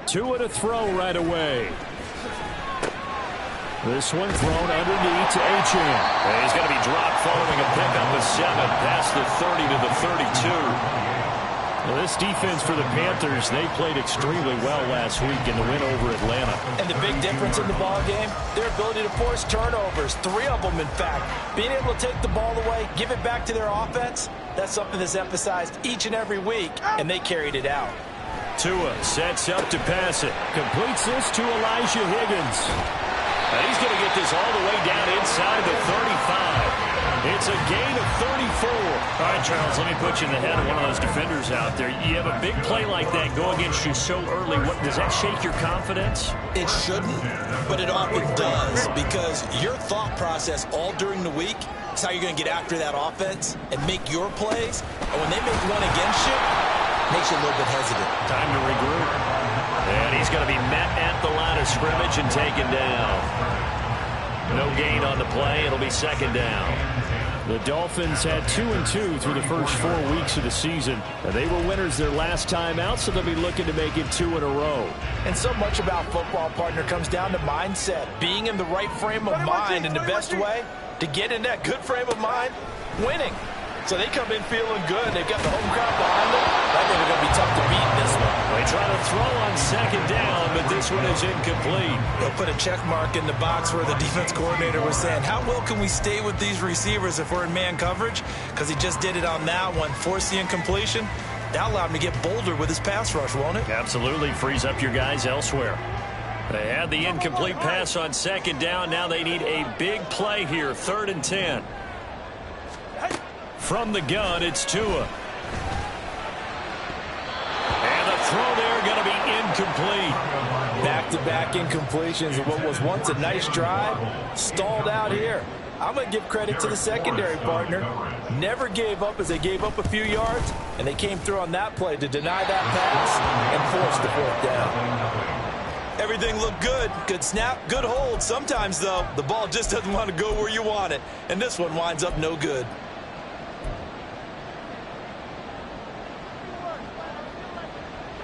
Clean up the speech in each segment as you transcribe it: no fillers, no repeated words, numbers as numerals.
Tua to throw right away. This one thrown underneath to Achane. He's going to be dropped following a pickup of 7 past the 30 to the 32. Well, this defense for the Panthers, they played extremely well last week in the win over Atlanta. And the big difference in the ball game, their ability to force turnovers, 3 of them in fact. Being able to take the ball away, give it back to their offense, that's something that's emphasized each and every week, and they carried it out. Tua sets up to pass it. Completes this to Elijah Higgins. He's going to get this all the way down inside the 35. It's a gain of 34. All right, Charles, let me put you in the head of one of those defenders out there. You have a big play like that go against you so early. Does that shake your confidence? It shouldn't, but it often does, because your thought process all during the week is how you're going to get after that offense and make your plays. And when they make one against you, it makes you a little bit hesitant. Time to regroup. And he's going to be met at the line of scrimmage and taken down. No gain on the play. It'll be second down. The Dolphins had 2-2 through the first 4 weeks of the season. They were winners their last time out, so they'll be looking to make it 2 in a row. And so much about football, partner, comes down to mindset. Being in the right frame of mind, and the best way to get in that good frame of mind, winning. So they come in feeling good. They've got the home crowd behind them. I think they're going to be tough to beat in this one. They try to throw on second down, but this one is incomplete. They'll put a check mark in the box where the defense coordinator was saying, how well can we stay with these receivers if we're in man coverage? Because he just did it on that one, forced the incompletion. That allowed him to get bolder with his pass rush, won't it? Absolutely. Frees up your guys elsewhere. They had the incomplete pass on second down. Now they need a big play here, 3rd and 10. From the gun, it's Tua. And the throw there going to be incomplete. Back-to-back incompletions of what was once a nice drive, stalled out here. I'm going to give credit to the secondary, partner. Never gave up as they gave up a few yards, and they came through on that play to deny that pass and force the 4th down. Everything looked good. Good snap, good hold. Sometimes, though, the ball just doesn't want to go where you want it, and this one winds up no good.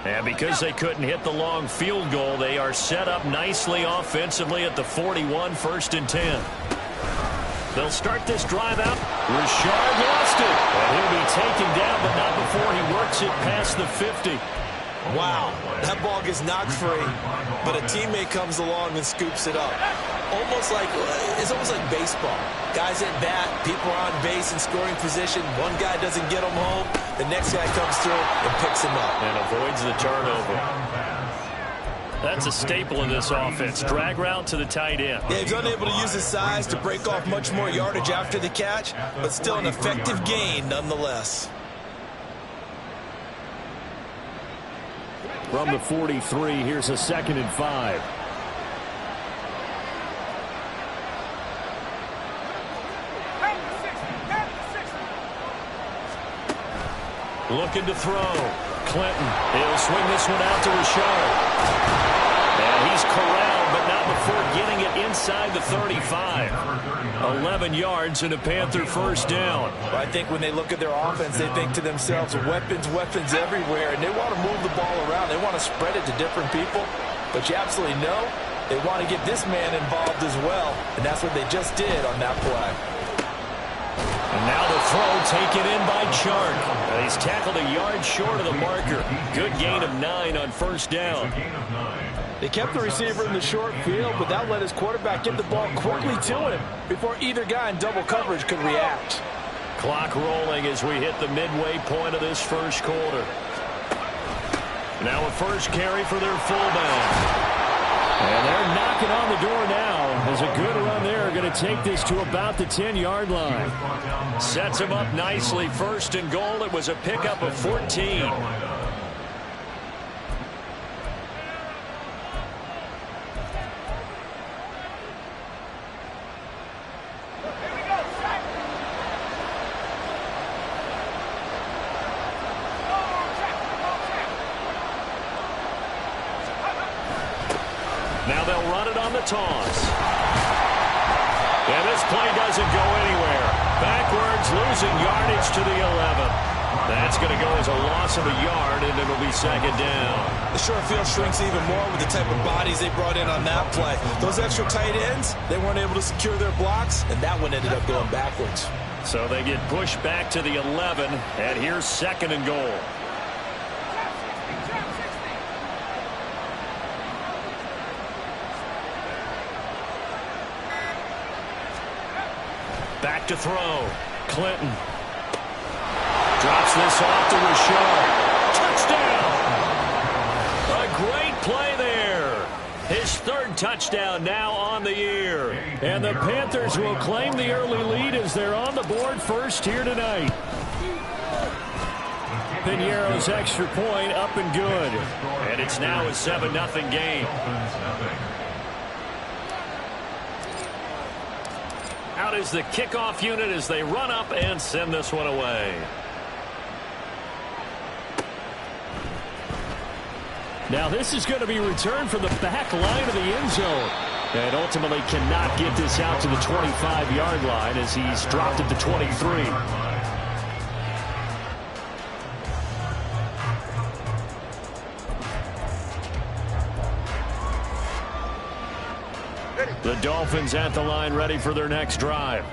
And because they couldn't hit the long field goal, they are set up nicely offensively at the 41, 1st and 10. They'll start this drive out. Richard lost it. And he'll be taken down, but not before he works it past the 50. Wow, that ball gets knocked free, but a teammate comes along and scoops it up. It's almost like baseball. Guys at bat, people are on base in scoring position. One guy doesn't get them home. The next guy comes through and picks him up. And avoids the turnover. That's a staple in this offense. Drag route to the tight end. Yeah, he's unable to use his size to break off much more yardage after the catch, but still an effective gain nonetheless. From the 43, here's a 2nd and 5. Looking to throw. Clinton. He'll swing this one out to Richard. And he's corralled, but not before getting it inside the 35. 11 yards and a Panther 1st down. Well, I think when they look at their offense, they think to themselves, weapons everywhere, and they want to move the ball around. They want to spread it to different people, but you absolutely know they want to get this man involved as well, and that's what they just did on that play. And now the throw taken in by Chark. He's tackled a yard short of the marker. Good gain of 9 on 1st down. They kept the receiver in the short field, but that let his quarterback get the ball quickly to him before either guy in double coverage could react. Clock rolling as we hit the midway point of this first quarter. Now a first carry for their fullback. And they're knocking on the door now. There's a good run there. Going to take this to about the 10-yard line. Sets him up nicely. 1st and goal. It was a pickup of 14. Now they'll run it on the toss. And this play doesn't go anywhere. Backwards, losing yardage to the 11. That's going to go as a loss of a yard, and it'll be second down. The short field shrinks even more with the type of bodies they brought in on that play. Those extra tight ends, they weren't able to secure their blocks, and that one ended up going backwards. So they get pushed back to the 11, and here's second and goal. Back to throw. Clinton. Drops this off to Rashard. Touchdown! A great play there. His third touchdown now on the year. And the Panthers will claim the early lead as they're on the board first here tonight. Piñeiro's extra point up and good. And it's now a 7-0 game. Out is the kickoff unit as they run up and send this one away. Now this is going to be returned from the back line of the end zone. And ultimately cannot get this out to the 25-yard line as he's dropped it to 23. The Dolphins at the line ready for their next drive.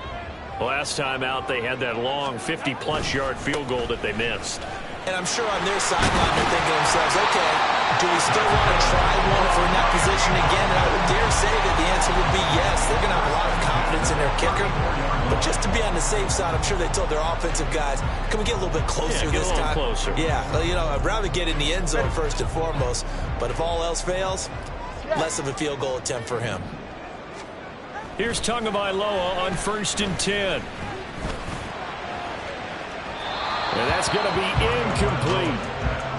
Last time out they had that long 50-plus yard field goal that they missed. And I'm sure on their sideline they're thinking to themselves, okay, do we still want to try one if we're in that position again? And I would dare say that the answer would be yes. They're going to have a lot of confidence in their kicker. But just to be on the safe side, I'm sure they told their offensive guys, can we get a little bit closer this time? Closer. Yeah, well, you know, I'd rather get in the end zone first and foremost. But if all else fails, less of a field goal attempt for him. Here's Tagovailoa on 1st and 10. And that's going to be incomplete.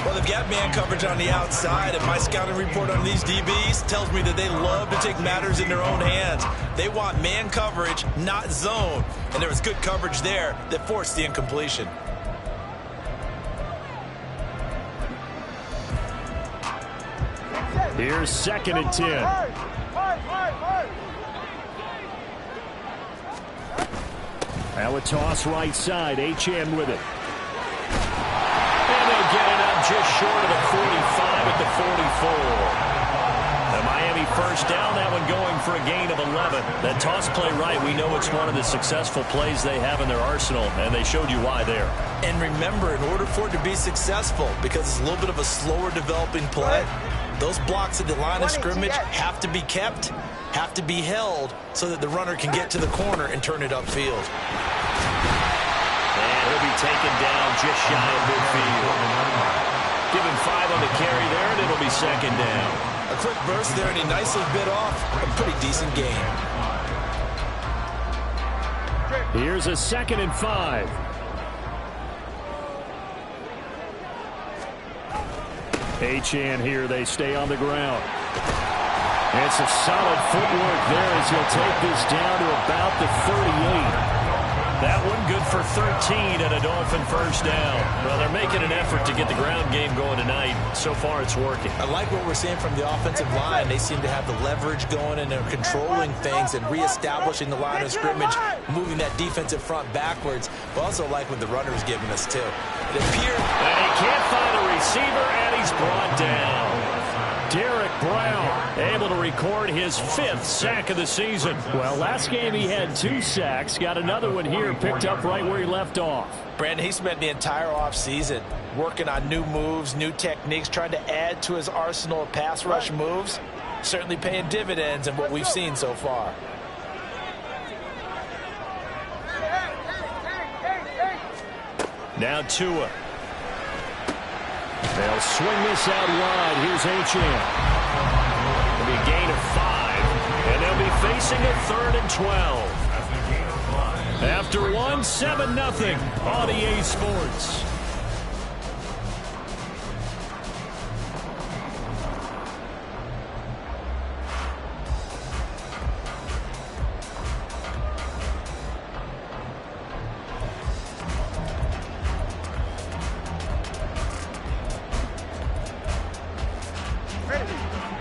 Well, they've got man coverage on the outside, and my scouting report on these DBs tells me that they love to take matters in their own hands. They want man coverage, not zone. And there was good coverage there that forced the incompletion. Here's 2nd and 10. Now a toss right side. Achane with it. And they get it up just short of the 45 at the 44. The Miami first down, that one going for a gain of 11. That toss play right, we know it's one of the successful plays they have in their arsenal, and they showed you why there. And remember, in order for it to be successful, because it's a little bit of a slower developing play, those blocks at the line of scrimmage have to be kept, have to be held, so that the runner can get to the corner and turn it upfield. And he'll be taken down just shy of midfield. Give him 5 on the carry there, and it'll be second down. A quick burst there, and he nicely bit off a pretty decent gain. Here's a 2nd and 5. Achane here, they stay on the ground. It's a solid footwork there as he'll take this down to about the 38. That one good for 13 and a Dolphin first down. Well, they're making an effort to get the ground game going tonight. So far, it's working. I like what we're seeing from the offensive line. They seem to have the leverage going, and they're controlling things and reestablishing the line of scrimmage, moving that defensive front backwards. But also like what the runner's giving us, too. It appeared... And he can't find a receiver, and he's brought down. Derek Brown able to record his 5th sack of the season. Well, last game he had 2 sacks. Got another one here, picked up right where he left off. Brandon, he spent the entire offseason working on new moves, new techniques, trying to add to his arsenal of pass rush moves. Certainly paying dividends in what we've seen so far. Now Tua. They'll swing this out wide. Here's Achane. It'll be a gain of 5, and they'll be facing a 3rd and 12. After one, 7-0 on EA Sports.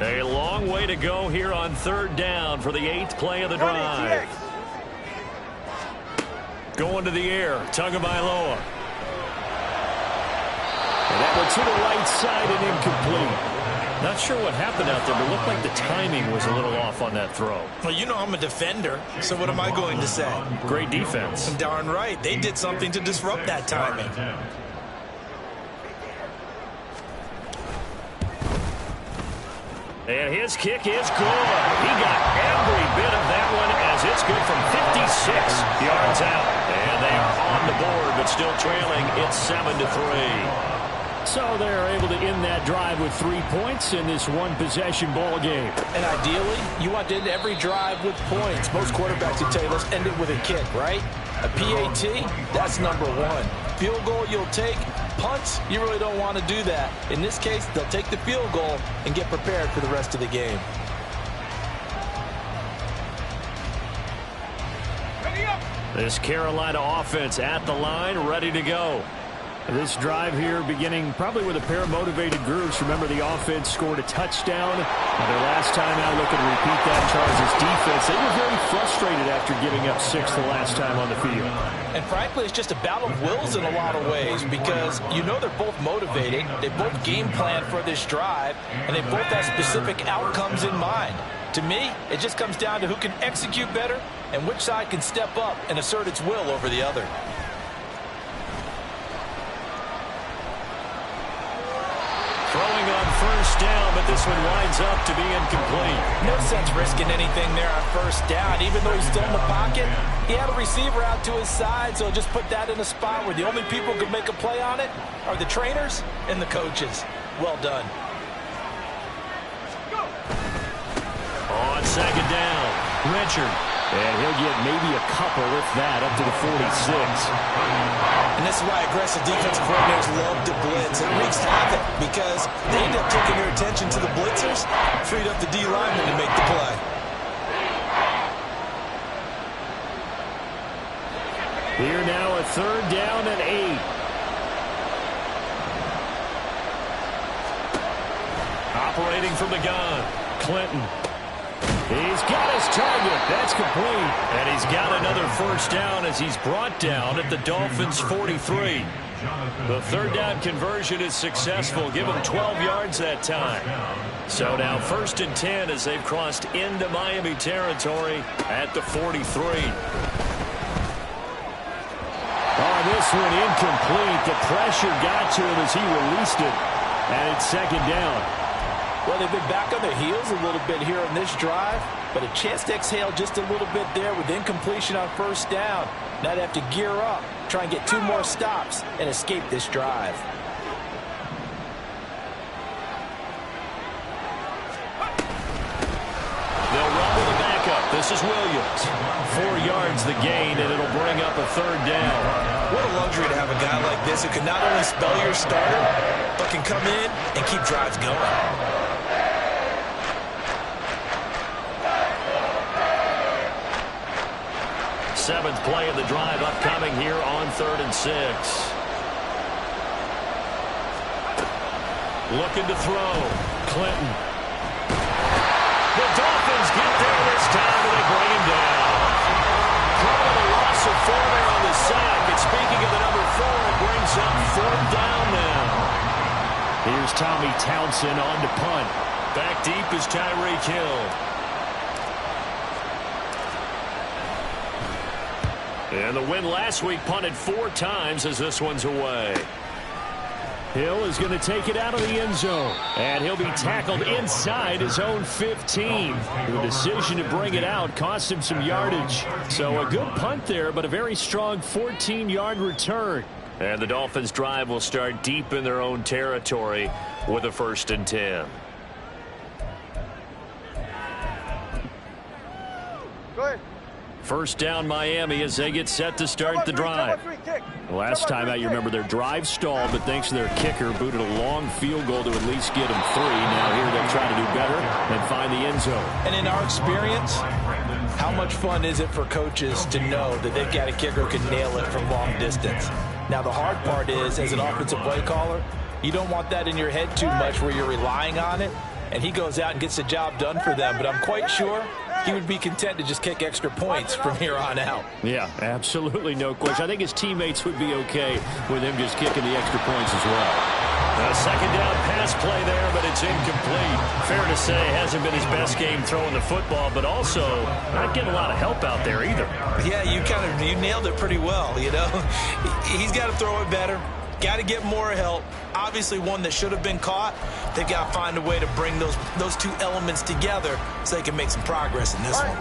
A long way to go here on 3rd down for the 8th play of the drive. Going to the air, Tagovailoa. That one to the right side and incomplete. Not sure what happened out there, but it looked like the timing was a little off on that throw. Well, you know I'm a defender, so what am I going to say? Great defense. Darn right. They did something to disrupt that timing. And his kick is good. He got every bit of that one as it's good from 56 yards out. And they are on the board, but still trailing. It's 7-3. So they're able to end that drive with 3 points in this one-possession ball game. And ideally, you want to end every drive with points. Most quarterbacks would tell you, let's end it with a kick, right? A PAT, that's number one. Field goal you'll take. Punts, you really don't want to do that. In this case, they'll take the field goal and get prepared for the rest of the game. This Carolina offense at the line, ready to go. This drive here beginning probably with a pair of motivated groups. Remember, the offense scored a touchdown. Their last time out, looking to repeat that. Chargers defense, they were very frustrated after giving up 6 the last time on the field. And frankly, it's just a battle of wills in a lot of ways because you know they're both motivated. They both game plan for this drive, and they both have specific outcomes in mind. To me, it just comes down to who can execute better and which side can step up and assert its will over the other. Throwing on first down, but this one winds up to be incomplete. No sense risking anything there on first down. Even though he's still in the pocket, he had a receiver out to his side, so just put that in a spot where the only people who can make a play on it are the trainers and the coaches. Well done. On second down, Richard. And he'll get maybe a couple, if that, up to the 46. And this is why aggressive defensive coordinators love to blitz. It wreaks havoc because they end up taking their attention to the blitzers, freed up the D lineman to make the play. Here now a 3rd down and 8. Operating from the gun, Clinton. He's got his target. That's complete. And he's got another first down as he's brought down at the Dolphins' 43. The 3rd down conversion is successful. Give him 12 yards that time. So now 1st and 10 as they've crossed into Miami territory at the 43. Oh, this one incomplete. The pressure got to him as he released it. And it's 2nd down. Well, they've been back on their heels a little bit here in this drive, but a chance to exhale just a little bit there with incompletion on first down. Now they have to gear up, try and get 2 more stops, and escape this drive. They'll run with the backup. This is Williams. 4 yards the gain, and it'll bring up a 3rd down. What a luxury to have a guy like this who can not only spell your starter, but can come in and keep drives going. 7th play of the drive upcoming here on 3rd and 6. Looking to throw. Clinton. The Dolphins get there this time, and they bring him down. Calling a loss of 4 there on the sack. And speaking of the number 4, it brings up 4th down now. Here's Tommy Townsend on to punt. Back deep is Tyreek Hill. And the win last week punted 4 times as this one's away. Hill is going to take it out of the end zone. And he'll be tackled inside his own 15. The decision to bring it out cost him some yardage. So a good punt there, but a very strong 14-yard return. And the Dolphins' drive will start deep in their own territory with a 1st and 10. Go ahead. First down Miami as they get set to start the drive. Last time out, you remember their drive stalled, but thanks to their kicker, booted a long field goal to at least get them 3. Now here they'll try to do better and find the end zone. And in our experience, how much fun is it for coaches to know that they've got a kicker who can nail it from long distance? Now the hard part is, as an offensive play caller, you don't want that in your head too much where you're relying on it. And he goes out and gets the job done for them. But I'm quite sure he would be content to just kick extra points from here on out. Yeah, absolutely no question. I think his teammates would be okay with him just kicking the extra points as well. second down pass play there, but it's incomplete. Fair to say, hasn't been his best game throwing the football, but also not getting a lot of help out there either. Yeah, you nailed it pretty well, you know. He's got to throw it better. Got to get more help. Obviously, one that should have been caught. They've got to find a way to bring those two elements together so they can make some progress in this one.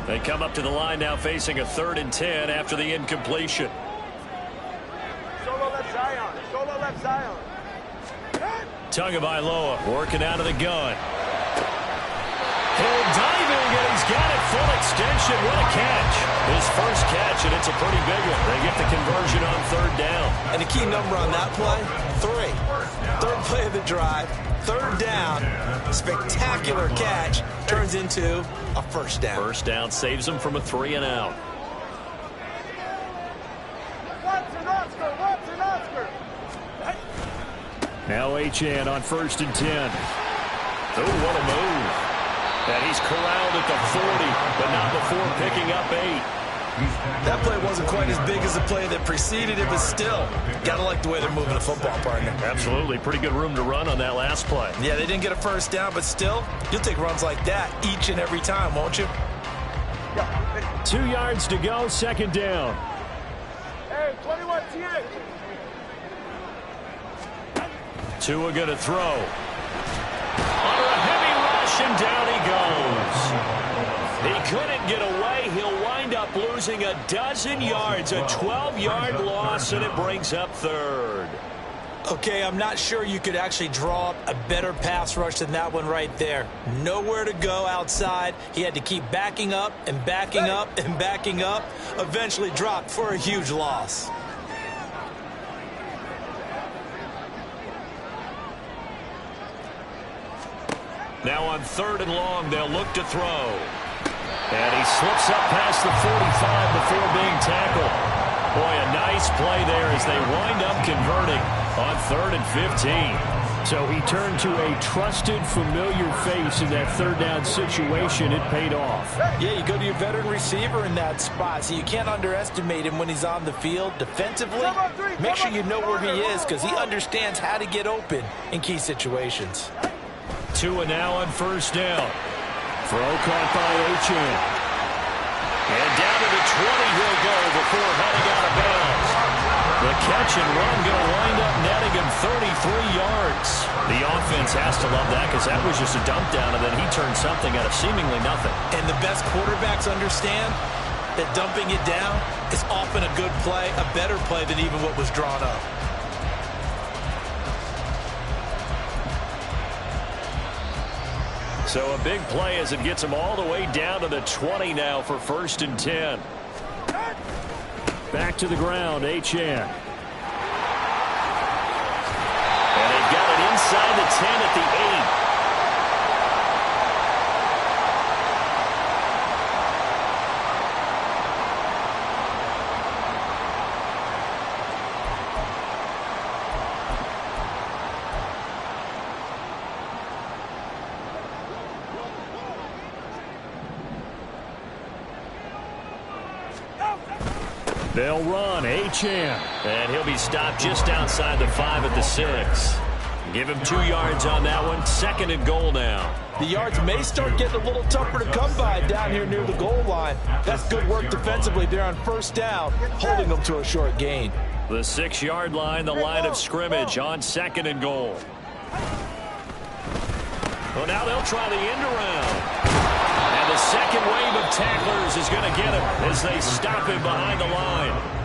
They come up to the line now facing a 3rd and 10 after the incompletion. Solo left Zion. Solo left Zion. Tagovailoa working out of the gun. Hill diving, and he's got it full extension. What a catch. His first catch, and it's a pretty big one. They get the conversion on 3rd down. And the key number on that play, 3. 3rd play of the drive, 3rd down, spectacular catch, turns into a 1st down. 1st down saves them from a 3 and out. Watson Oscar. Watson Oscar. Now Achane on 1st and 10. Oh, what a move. And he's corralled at the 40, but not before picking up 8. That play wasn't quite as big as the play that preceded it, but still, gotta like the way they're moving the football, partner. Absolutely. Pretty good room to run on that last play. Yeah, they didn't get a 1st down, but still, you'll take runs like that each and every time, won't you? 2 yards to go, 2nd down. Hey, 21 TX. Tua going to throw. Under a heavy rush, and down he goes. He couldn't get away. He'll wind up losing a dozen yards, a 12-yard loss, and it brings up 3rd. Okay, I'm not sure you could actually draw up a better pass rush than that one right there. Nowhere to go outside. He had to keep backing up and backing up and backing up. Eventually dropped for a huge loss. Now on 3rd and long, they'll look to throw. And he slips up past the 45 before being tackled. Boy, a nice play there as they wind up converting on 3rd and 15. So he turned to a trusted, familiar face in that 3rd down situation. It paid off. Yeah, you go to your veteran receiver in that spot, so you can't underestimate him when he's on the field. Defensively, make sure you know where he is because he understands how to get open in key situations. Tua now on 1st down. Throw caught by Achane. And down to the 20 he'll go before heading out of bounds. The catch and run going to wind up netting him 33 yards. The offense has to love that because that was just a dump down, and then he turned something out of seemingly nothing. And the best quarterbacks understand that dumping it down is often a good play, a better play than even what was drawn up. So a big play as it gets him all the way down to the 20 now for 1st and 10. Back to the ground, Achane. And they've got it inside the 10 at the 8. They'll run, Achane. And he'll be stopped just outside the 5 at the 6. Give him 2 yards on that one. 2nd and goal now. The yards may start getting a little tougher to come by down here near the goal line. That's good work defensively there on 1st down, holding them to a short gain. The 6-yard line, the line of scrimmage on 2nd and goal. Well, now they'll try the end around. And the second wave of tacklers is going to get him as they stop him behind the line.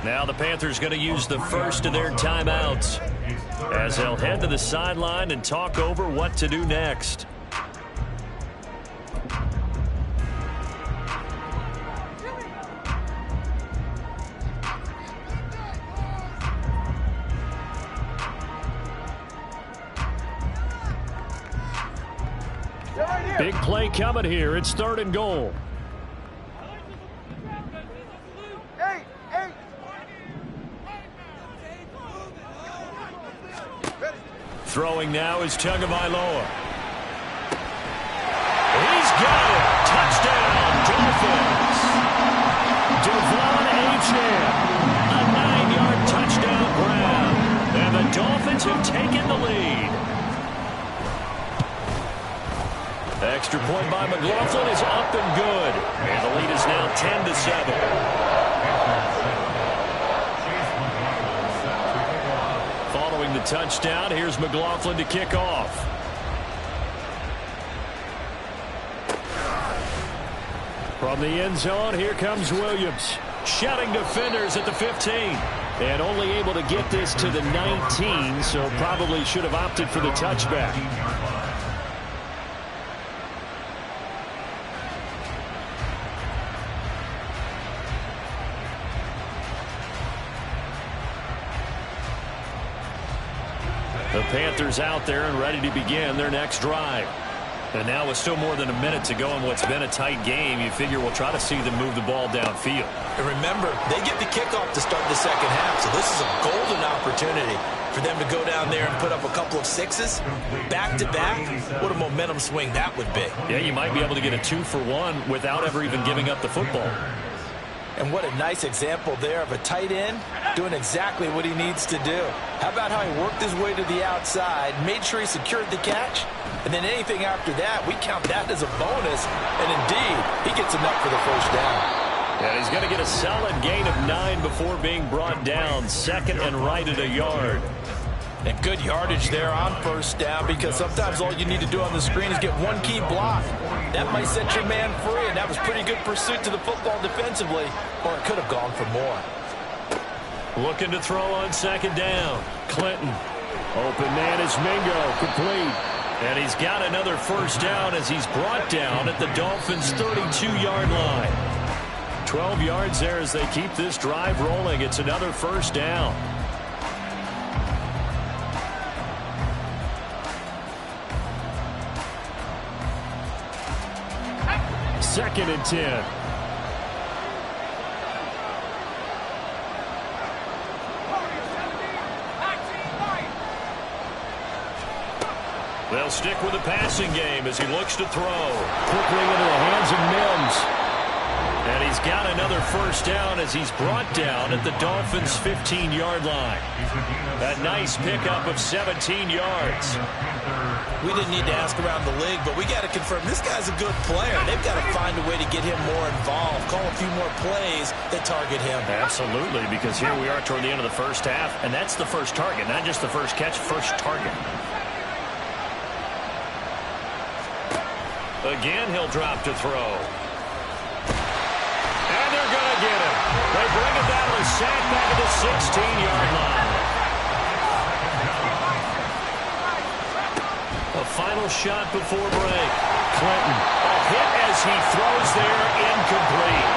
Now the Panthers going to use the first of their timeouts as they'll head to the sideline and talk over what to do next. Big play coming here. It's 3rd and goal. Throwing now is Tagovailoa. He's got it. Touchdown, Dolphins. Devon Achane. A 9-yard touchdown grab. And the Dolphins Dolphins have taken the lead. Extra point by McLaughlin is up and good. And the lead is now 10-7. Following the touchdown, here's McLaughlin to kick off. From the end zone, here comes Williams. Shouting defenders at the 15. And only able to get this to the 19, so probably should have opted for the touchback. The Panthers out there and ready to begin their next drive. And now with still more than a minute to go in what's been a tight game, you figure we'll try to see them move the ball downfield. And remember, they get the kickoff to start the second half, so this is a golden opportunity for them to go down there and put up a couple of sixes back-to-back. What a momentum swing that would be. Yeah, you might be able to get a 2-for-1 without ever even giving up the football. And what a nice example there of a tight end doing exactly what he needs to do. How about how he worked his way to the outside, made sure he secured the catch, and then anything after that, we count that as a bonus. And indeed, he gets enough for the first down. And he's going to get a solid gain of 9 before being brought down. Second and right at a yard. And good yardage there on first down, because sometimes all you need to do on the screen is get one key block. That might set your man free, and that was pretty good pursuit to the football defensively, or it could have gone for more. Looking to throw on second down. Clinton. Open man is Mingo, complete. And he's got another first down as he's brought down at the Dolphins' 32-yard line. 12 yards there as they keep this drive rolling. It's another first down. Second and 10. They'll stick with the passing game as he looks to throw. Quickly into the hands of Mims. And he's got another first down as he's brought down at the Dolphins' 15-yard line. A nice pickup of 17 yards. We didn't need to ask around the league, but we got to confirm this guy's a good player. They've got to find a way to get him more involved, call a few more plays that target him. Absolutely, because here we are toward the end of the first half, and that's the first target, not just the first catch, first target. Again, he'll drop to throw. And they're going to get him. They bring it down to a sack back at the 16-yard line. A final shot before break. Clinton. A hit as he throws there, incomplete.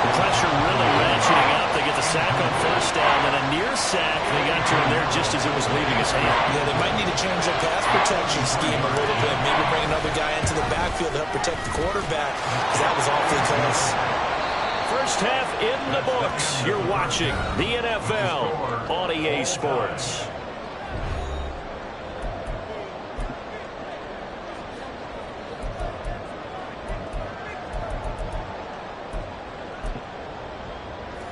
The pressure really ratcheting up. They get the sack on first down, and a near sack. They got to him there just as it was leaving his hand. Yeah, they might need to change their pass protection scheme a little bit. Maybe bring another guy into the backfield to help protect the quarterback, because that was awfully close. First half in the books. You're watching the NFL on EA Sports.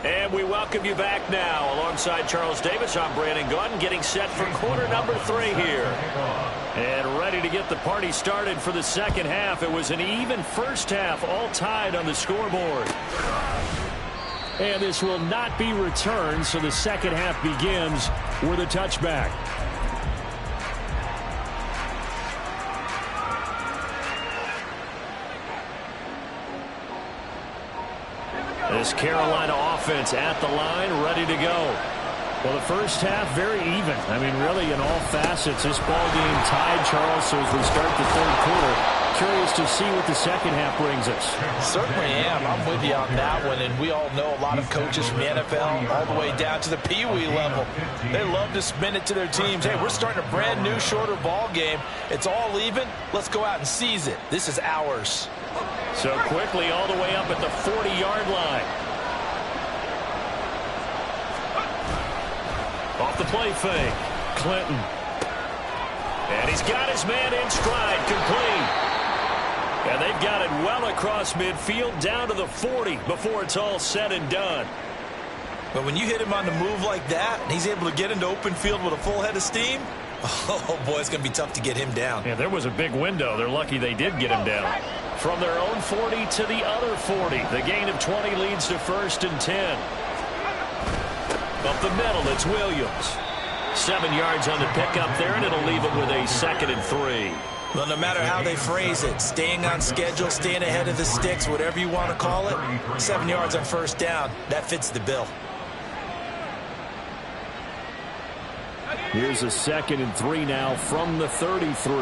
And we welcome you back now. Alongside Charles Davis, I'm Brandon Gaudin, getting set for quarter number 3 here. And ready to get the party started for the second half. It was an even first half, all tied on the scoreboard. And this will not be returned, so the second half begins with a touchback. This Carolina offense at the line, ready to go. Well, the first half, very even. I mean, really, in all facets, this ball game tied, Charles, so as we start the third quarter. Curious to see what the second half brings us. Certainly am. I'm with you on that one, and we all know a lot of coaches from the NFL all the way down to the Pee Wee level. They love to spin it to their teams. Hey, we're starting a brand new, shorter ball game. It's all even. Let's go out and seize it. This is ours. So quickly all the way up at the 40-yard line. Off the play fake. Clinton. And he's got his man in stride, complete. And they've got it well across midfield down to the 40 before it's all said and done. But when you hit him on the move like that, and he's able to get into open field with a full head of steam, oh, boy, it's going to be tough to get him down. Yeah, there was a big window. They're lucky they did get him down. From their own 40 to the other 40. The gain of 20 leads to 1st and 10. Up the middle, it's Williams. 7 yards on the pickup there, and it'll leave it with a 2nd and 3. Well, no matter how they phrase it, staying on schedule, staying ahead of the sticks, whatever you want to call it, 7 yards on 1st down, that fits the bill. Here's a 2nd and 3 now from the 33.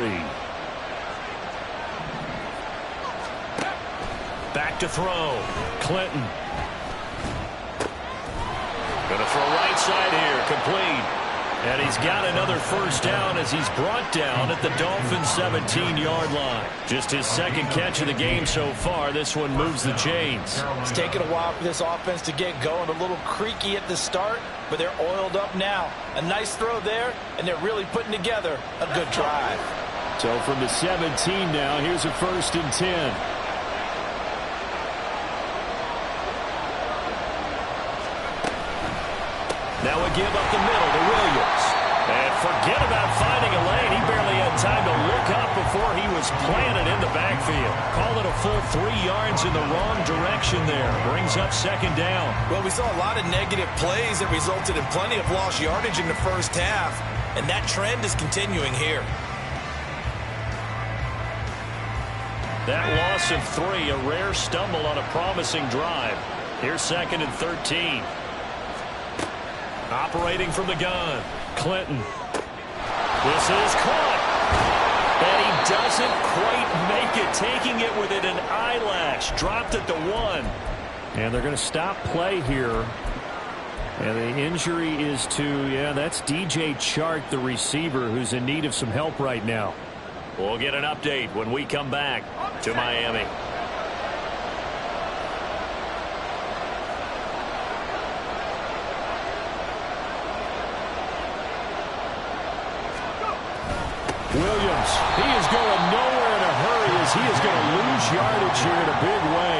Back to throw. Clinton. Going to throw right side here. Complete. And he's got another 1st down as he's brought down at the Dolphins' 17-yard line. Just his 2nd catch of the game so far. This one moves the chains. It's taken a while for this offense to get going. A little creaky at the start, but they're oiled up now. A nice throw there, and they're really putting together a good drive. So from the 17 now, here's a 1st and 10. Now a give up the middle to Williams. And forget about finding a lane. He barely had time to look up before he was planted in the backfield. Call it a full 3 yards in the wrong direction there. Brings up 2nd down. Well, we saw a lot of negative plays that resulted in plenty of lost yardage in the 1st half, and that trend is continuing here. That loss of 3, a rare stumble on a promising drive. Here's 2nd and 13. Operating from the gun, Clinton. This is caught. And he doesn't quite make it, taking it within an eyelash. Dropped at the 1. And they're going to stop play here. And the injury is to, that's DJ Chark, the receiver, who's in need of some help right now. We'll get an update when we come back to Miami. Williams, he is going nowhere in a hurry as he is going to lose yardage here in a big way.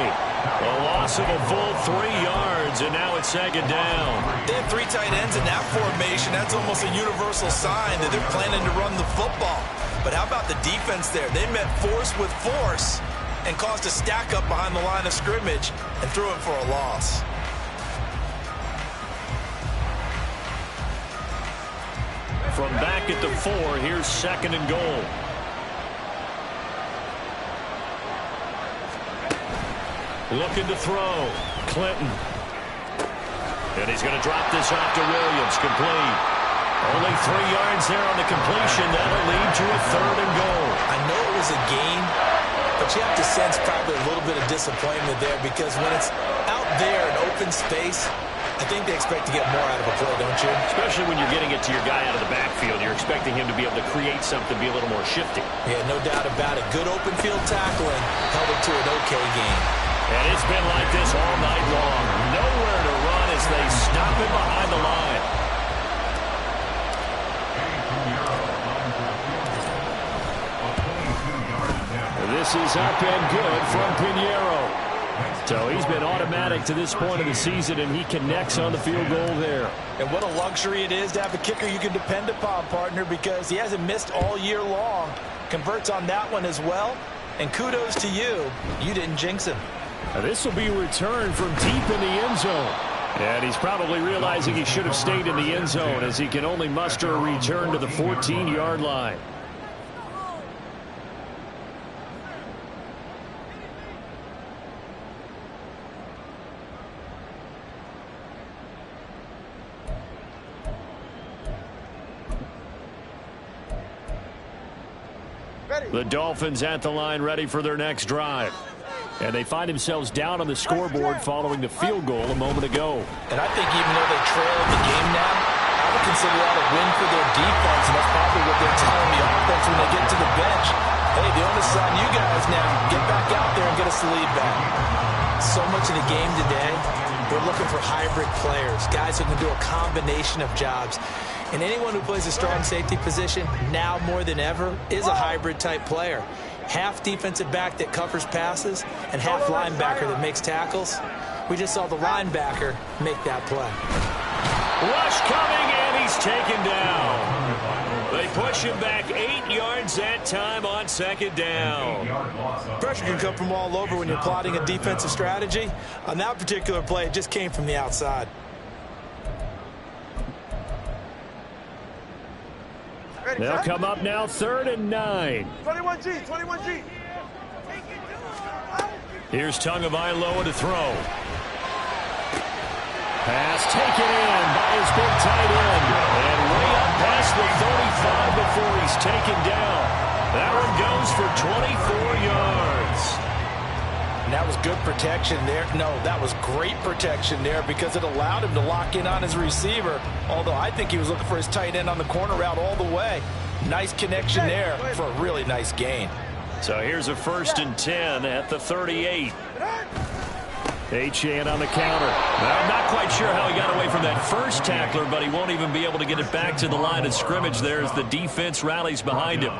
A loss of a full 3 yards, and now it's 2nd down. They have 3 tight ends in that formation. That's almost a universal sign that they're planning to run the football. But how about the defense there? They met force with force and caused a stack up behind the line of scrimmage and threw it for a loss. From back at the 4, here's 2nd and goal. Looking to throw. Clinton. And he's going to drop this off to Williams. Complete. Only 3 yards there on the completion. That'll lead to a 3rd and goal. I know it was a gain, but you have to sense probably a little bit of disappointment there because when it's out there in open space, I think they expect to get more out of a play, don't you? Especially when you're getting it to your guy out of the backfield. You're expecting him to be able to create something, be a little more shifty. Yeah, no doubt about it. Good open field tackling held it to an okay game. And it's been like this all night long. Nowhere to run as they stop him behind the line. This is up and good from Pinheiro. So he's been automatic to this point of the season, and he connects on the field goal there. And what a luxury it is to have a kicker you can depend upon, partner, because he hasn't missed all year long. Converts on that one as well. And kudos to you. You didn't jinx him. Now this will be a return from deep in the end zone. And he's probably realizing he should have stayed in the end zone as he can only muster a return to the 14-yard line. The Dolphins at the line ready for their next drive. And they find themselves down on the scoreboard following the field goal a moment ago. And I think even though they trail the game now, I would consider that a win for their defense, and that's probably what they're telling the offense when they get to the bench. Hey, the onus is on you guys now. Get back out there and get us the lead back. So much of the game today, we're looking for hybrid players, guys who can do a combination of jobs. And anyone who plays a strong safety position, now more than ever, is a hybrid-type player. Half defensive back that covers passes and half linebacker that makes tackles. We just saw the linebacker make that play. Rush coming, and he's taken down. They push him back 8 yards that time on second down. Pressure can come from all over when you're plotting a defensive strategy. On that particular play, it just came from the outside. They'll come up now 3rd and 9. 21G, 21G. Here's Tagovailoa to throw. Pass taken in by his big tight end. And way up past the 35 before he's taken down. That one goes for 24 yards. And that was good protection there. No, that was great protection there because it allowed him to lock in on his receiver. Although I think he was looking for his tight end on the corner route all the way. Nice connection there for a really nice gain. So here's a 1st and 10 at the 38. Achane on the counter. Well, I'm not quite sure how he got away from that first tackler, but he won't even be able to get it back to the line of scrimmage there as the defense rallies behind him.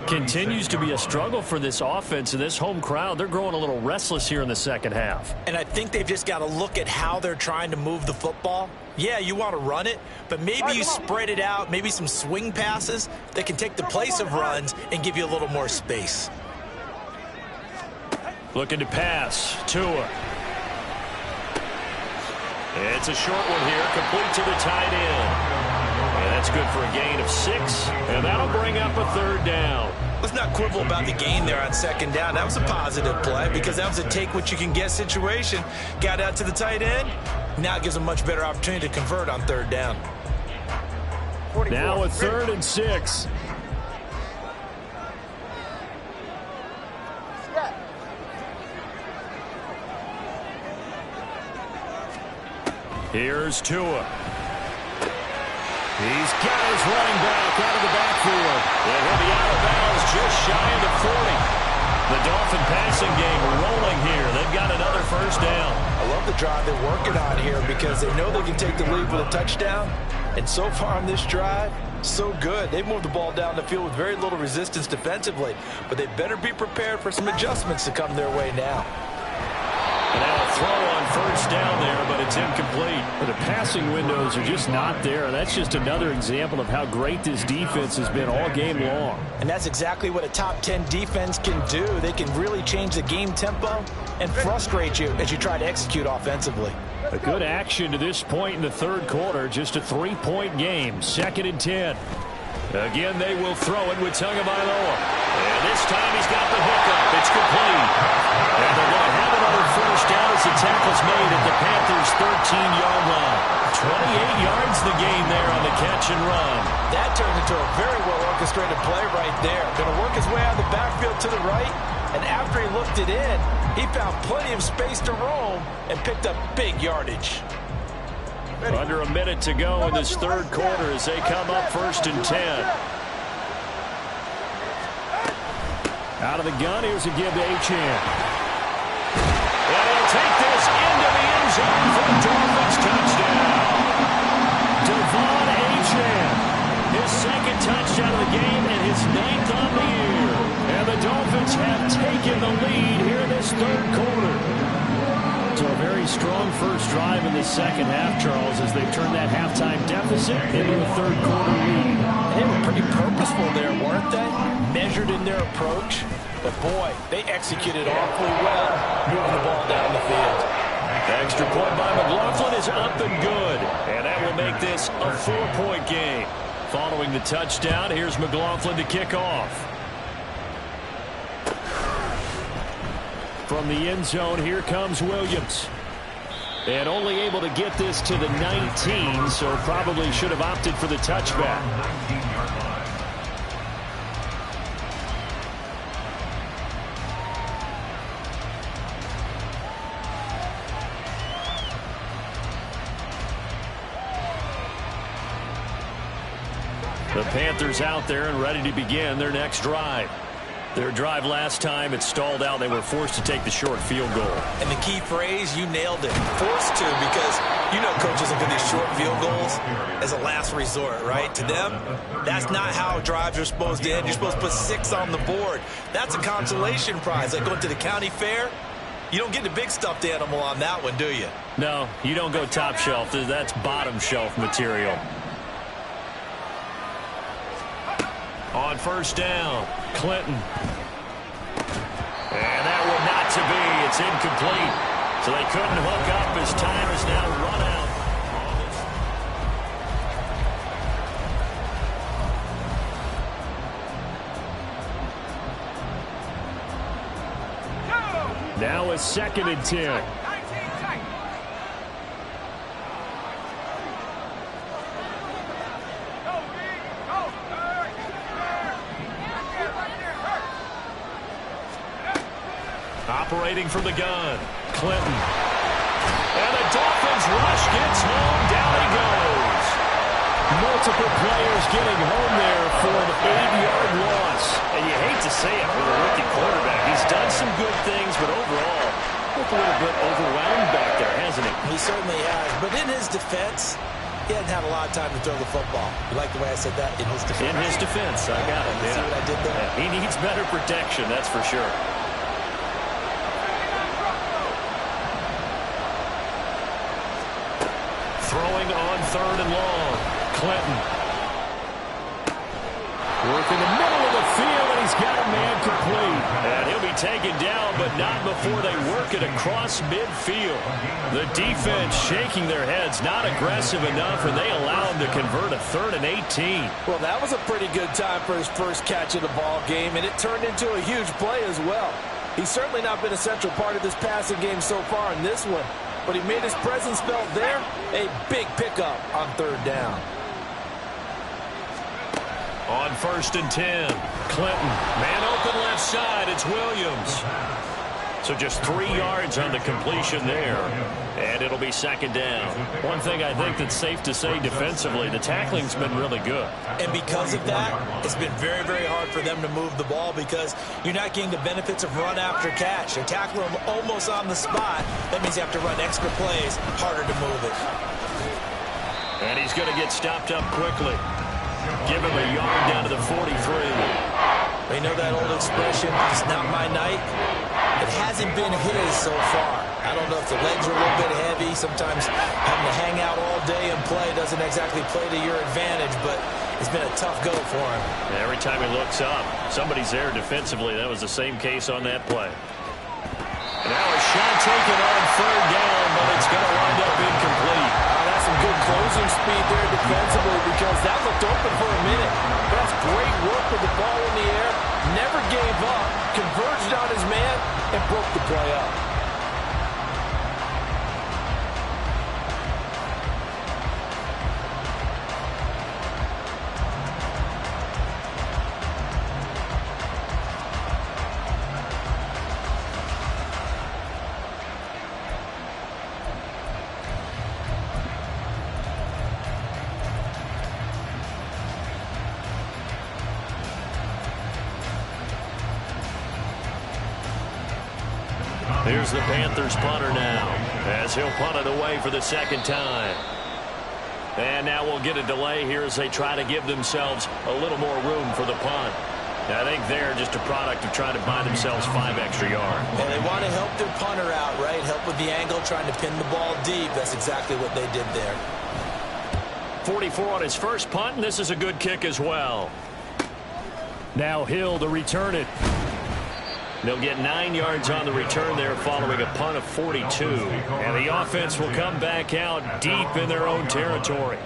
Continues to be a struggle for this offense and this home crowd. They're growing a little restless here in the second half. And I think they've just got to look at how they're trying to move the football. Yeah, you want to run it, but maybe you spread it out, maybe some swing passes that can take the place of runs and give you a little more space. Looking to pass. Tua. It's a short one here, complete to the tight end. And that's good for a gain of 6, and that'll bring up a 3rd down. Let's not quibble about the gain there on 2nd down. That was a positive play because that was a take-what-you-can-get situation. Got out to the tight end. Now it gives a much better opportunity to convert on 3rd down. Now a 3rd and 6. Here's Tua. He's got his running back out of the backfield. And he'll be out of bounds just shy of the 40. The Dolphin passing game rolling here. They've got another 1st down. I love the drive they're working on here because they know they can take the lead with a touchdown. And so far on this drive, so good. They've moved the ball down the field with very little resistance defensively. But they better be prepared for some adjustments to come their way now. And now a throw on 1st down there, but it's incomplete. But the passing windows are just not there. And that's just another example of how great this defense has been all game long. And that's exactly what a top 10 defense can do. They can really change the game tempo and frustrate you as you try to execute offensively. A good action to this point in the 3rd quarter. Just a 3-point game. 2nd and 10. Again, they will throw it with Tagovailoa. And this time he's got the hookup. It's complete. And they're going to have another 1st down as the tackle's made at the Panthers' 13-yard line. 28 yards the gain there on the catch and run. That turned into a very well-orchestrated play right there. Going to work his way out of the backfield to the right. And after he looked it in, he found plenty of space to roam and picked up big yardage. Under a minute to go in this 3rd quarter as they come up 1st and 10. Out of the gun, here's a give to Achane. And he'll take this into the end zone for the Dolphins touchdown. Devon Achane. His 2nd touchdown of the game and his 9th on the year. And the Dolphins have taken the lead here in this 3rd quarter. So a very strong first drive in the second half, Charles, as they've turned that halftime deficit into a 3rd quarter lead. They were pretty purposeful there, weren't they? Measured in their approach. But, boy, they executed awfully well, moving the ball down the field. Extra point by McLaughlin is up and good. And that will make this a 4-point game. Following the touchdown, here's McLaughlin to kick off. From the end zone, here comes Williams. And only able to get this to the 19, so probably should have opted for the touchback. The Panthers out there and ready to begin their next drive. Their drive last time, it stalled out. They were forced to take the short field goal. And the key phrase, you nailed it. Forced to, because you know coaches look at these short field goals as a last resort, right? To them, that's not how drives are supposed to end. You're supposed to put 6 on the board. That's a consolation prize. Like going to the county fair, You don't get the big stuffed animal on that one, do you? No, you don't go top shelf. That's bottom shelf material. On first down, Clinton. And that one not to be. It's incomplete. So they couldn't hook up as time is now run out. Now it's 2nd and 10. Operating from the gun, Clinton. And the Dolphins rush gets home. Down he goes. Multiple players getting home there for an 8-yard loss. And you hate to say it for the rookie quarterback. He's done some good things, but overall, looked a little bit overwhelmed back there, hasn't he? He certainly has. But in his defense, he hadn't had a lot of time to throw the football. You like the way I said that? In his defense. In his defense, I got it. See what I did there? Yeah, he needs better protection, that's for sure. Throwing on 3rd and long. Clinton. Work in the middle of the field, and he's got a man complete. And he'll be taken down, but not before they work it across midfield. The defense shaking their heads, not aggressive enough, and they allow him to convert a 3rd and 18. Well, that was a pretty good time for his first catch of the ball game, and it turned into a huge play as well. He's certainly not been a central part of this passing game so far in this one, but he made his presence felt there. A big pickup on 3rd down. On 1st and 10, Clinton. Man open left side, it's Williams. So just 3 yards on the completion there. And it'll be 2nd down. One thing I think that's safe to say defensively, the tackling's been really good. And because of that, it's been very, very hard for them to move the ball because you're not getting the benefits of run after catch. They tackle them almost on the spot. That means you have to run extra plays, harder to move it. And he's going to get stopped up quickly. Give him a yard down to the 43. You know that old expression, it's not my night? It hasn't been his so far. I don't know if the legs are a little bit heavy. Sometimes having to hang out all day and play doesn't exactly play to your advantage, but it's been a tough go for him. Every time he looks up, somebody's there defensively. That was the same case on that play. Now a shot taken on 3rd down, but it's going to wind up incomplete. That's some good closing speed there defensively because that looked open for a minute. That's great work with the ball in the air. Never gave up, converged on his man, and broke the play up. Here's the Panthers punter now, as he'll punt it away for the 2nd time. And now we'll get a delay here as they try to give themselves a little more room for the punt. I think they're just a product of trying to buy themselves 5 extra yards. And they want to help their punter out, right? Help with the angle, trying to pin the ball deep. That's exactly what they did there. 44 on his first punt, and this is a good kick as well. Now Hill to return it. They'll get 9 yards on the return there following a punt of 42. And the offense will come back out deep in their own territory.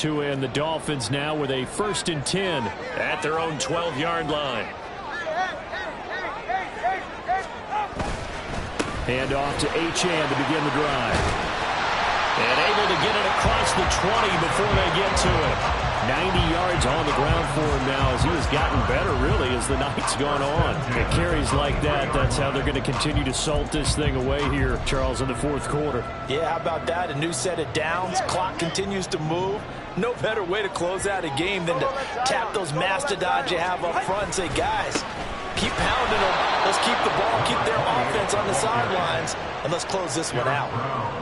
And the Dolphins now with a 1st and 10 at their own 12-yard line. Hand off to Achane to begin the drive. And able to get it across the 20 before they get to it. 90 yards on the ground for him now as he has gotten better, really, as the night's gone on. It carries like that. That's how they're going to continue to salt this thing away here, Charles, in the 4th quarter. Yeah, how about that? A new set of downs. Clock continues to move. No better way to close out a game than to tap those mastodons you have up front and say, guys, keep pounding them. Let's keep the ball, keep their offense on the sidelines, and let's close this one out.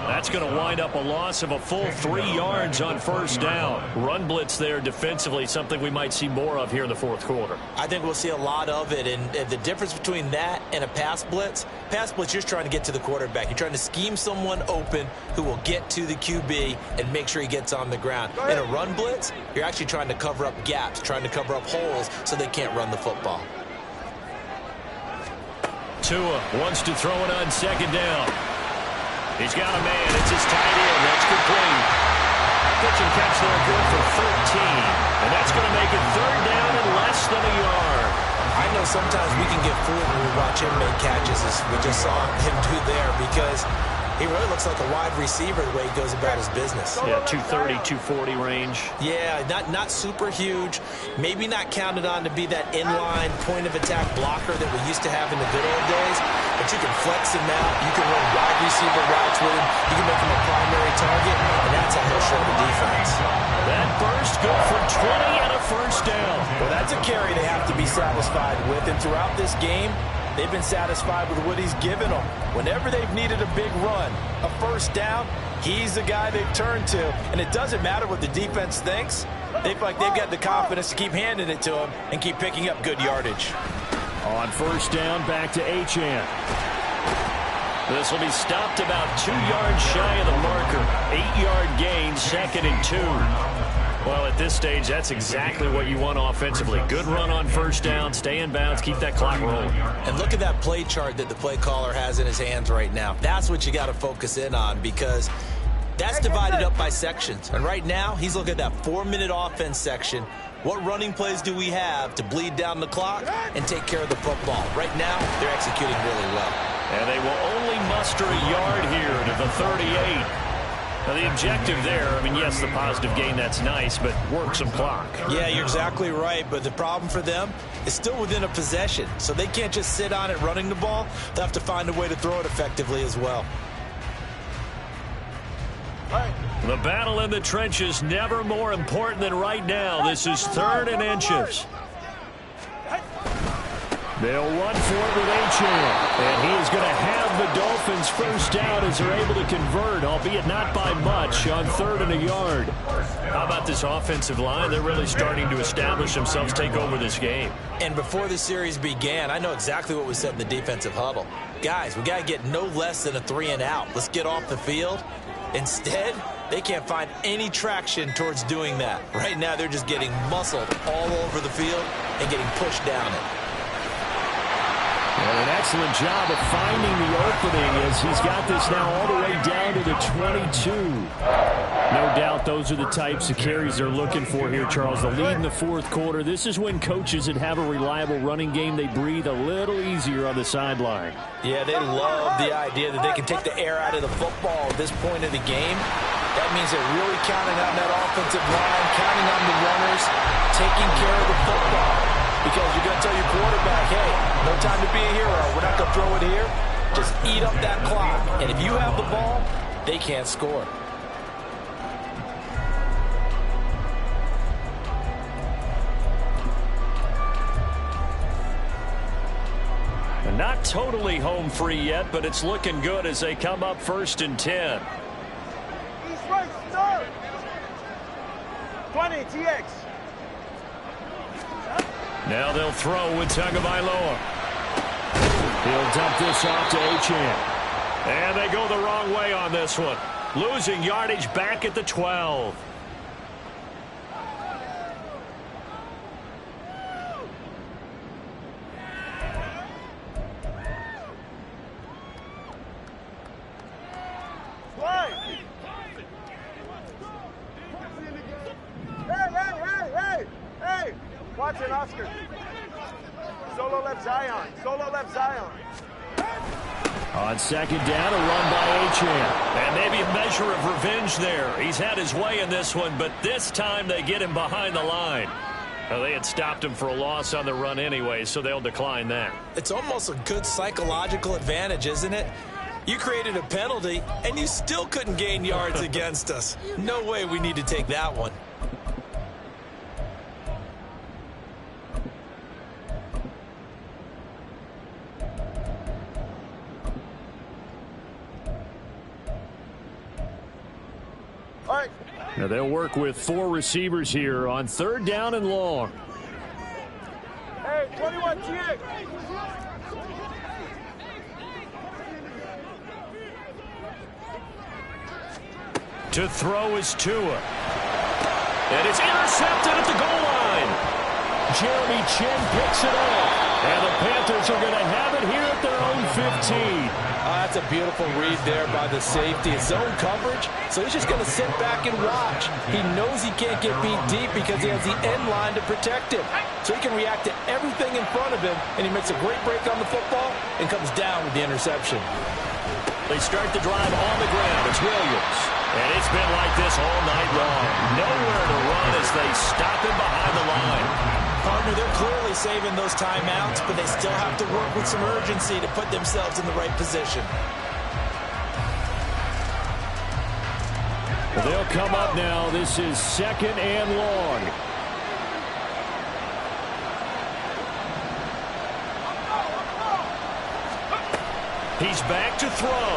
That's going to wind up a loss of a full 3 yards on first down. Run blitz there defensively, something we might see more of here in the fourth quarter. I think we'll see a lot of it, and the difference between that and a pass blitz, you're just trying to get to the quarterback. You're trying to scheme someone open who will get to the QB and make sure he gets on the ground. In a run blitz, you're actually trying to cover up gaps, trying to cover up holes so they can't run the football. Tua wants to throw it on second down. He's got a man. It's his tight end. That's complete. Pitch and catch there good for 13. And that's going to make it third down and less than a yard. I know sometimes we can get fooled when we watch him make catches, as we just saw him do there, because he really looks like a wide receiver the way he goes about his business. Yeah, 230, 240 range. Yeah, not super huge. Maybe not counted on to be that inline point-of-attack blocker that we used to have in the good old days, but you can flex him out. You can run wide receiver routes with him. You can make him a primary target, and that's how he'll show the defense. That burst good for 20 and a first down. Well, that's a carry they have to be satisfied with, and throughout this game, they've been satisfied with what he's given them. Whenever they've needed a big run, a first down, he's the guy they've turned to. And it doesn't matter what the defense thinks. They feel like they've got the confidence to keep handing it to him and keep picking up good yardage. On first down, back to Achane. This will be stopped about 2 yards shy of the marker. 8-yard gain, 2nd and 2. Well, at this stage, that's exactly what you want offensively. Good run on first down, stay in bounds, keep that clock rolling. And look at that play chart that the play caller has in his hands right now. That's what you got to focus in on, because that's divided up by sections. And right now, he's looking at that 4-minute offense section. What running plays do we have to bleed down the clock and take care of the football? Right now, they're executing really well. And they will only muster a yard here to the 38. Now, the objective there, I mean, yes, the positive gain, that's nice, but work some clock. Yeah, you're exactly right, but the problem for them is still within a possession, so they can't just sit on it running the ball. They'll have to find a way to throw it effectively as well. The battle in the trenches never more important than right now. This is 3rd and inches. They'll run for it with Achane. And he is going to have the Dolphins first down as they're able to convert, albeit not by much, on 3rd and a yard. How about this offensive line? They're really starting to establish themselves, take over this game. And before the series began, I know exactly what was said in the defensive huddle. Guys, we got to get no less than a 3-and-out. Let's get off the field. Instead, they can't find any traction towards doing that. Right now, they're just getting muscled all over the field and getting pushed down it. And an excellent job of finding the opening as he's got this now all the way down to the 22. No doubt those are the types of carries they're looking for here, Charles. The lead in the fourth quarter. This is when coaches that have a reliable running game, they breathe a little easier on the sideline. Yeah, they love the idea that they can take the air out of the football at this point of the game. That means they're really counting on that offensive line, counting on the runners, taking care of the football. Because you're going to tell your quarterback, hey, no time to be a hero. We're not going to throw it here. Just eat up that clock. And if you have the ball, they can't score. And not totally home free yet, but it's looking good as they come up 1st and 10. East right, start. 20, TX. Now they'll throw with Tagovailoa. He'll dump this off to Achane. And they go the wrong way on this one. Losing yardage back at the 12. Hey! Watson, Oscar. Solo left Zion. Solo left Zion. On second down, a run by Achane. And maybe a measure of revenge there. He's had his way in this one, but this time they get him behind the line. Well, they had stopped him for a loss on the run anyway, so they'll decline that. It's almost a good psychological advantage, isn't it? You created a penalty, and you still couldn't gain yards against us. No way we need to take that one. All right. Now they'll work with 4 receivers here on 3rd down and long. Hey, 21 TX. To throw is Tua. And it's intercepted at the goal line. Jeremy Chin picks it up. And the Panthers are going to have it here at their own 15. That's a beautiful read there by the safety. It's zone coverage, so he's just going to sit back and watch. He knows he can't get beat deep because he has the end line to protect him. So he can react to everything in front of him, and he makes a great break on the football and comes down with the interception. They start the drive on the ground. It's Williams. And it's been like this all night long. Nowhere to run as they stop him behind the line. Partner, they're clearly saving those timeouts, but they still have to work with some urgency to put themselves in the right position. Well, they'll come up now. This is 2nd and long. He's back to throw.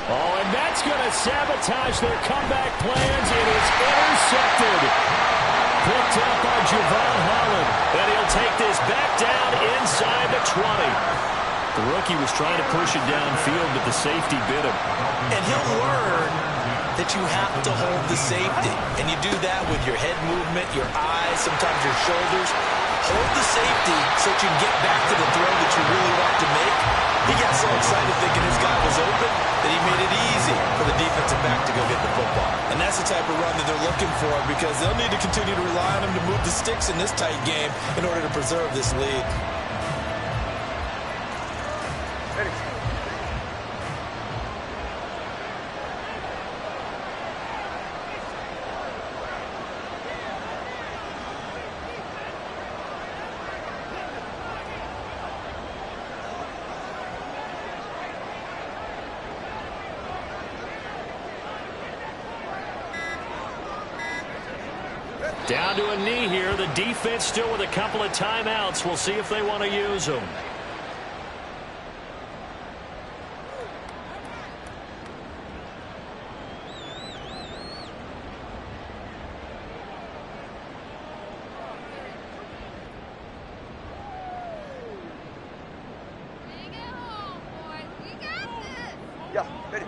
Oh, and that's going to sabotage their comeback plans. It is intercepted. Picked up by Javon Holland. And he'll take this back down inside the 20. The rookie was trying to push it downfield, but the safety bit him. And he'll learn that you have to hold the safety. And you do that with your head movement, your eyes, sometimes your shoulders. Hold the safety so that you can get back to the throw that you really want to make. He got so excited thinking his guy was open that he made it easy for the defensive back to go get the football. And that's the type of run that they're looking for because they'll need to continue to rely on him to move the sticks in this tight game in order to preserve this lead. Down to a knee here. The defense still with a couple of timeouts. We'll see if they want to use them. Yeah, ready.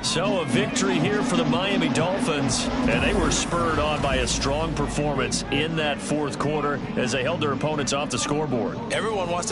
So a victory here for the Miami Dolphins, and they were spurred on by a strong performance in that 4th quarter as they held their opponents off the scoreboard. Everyone wants to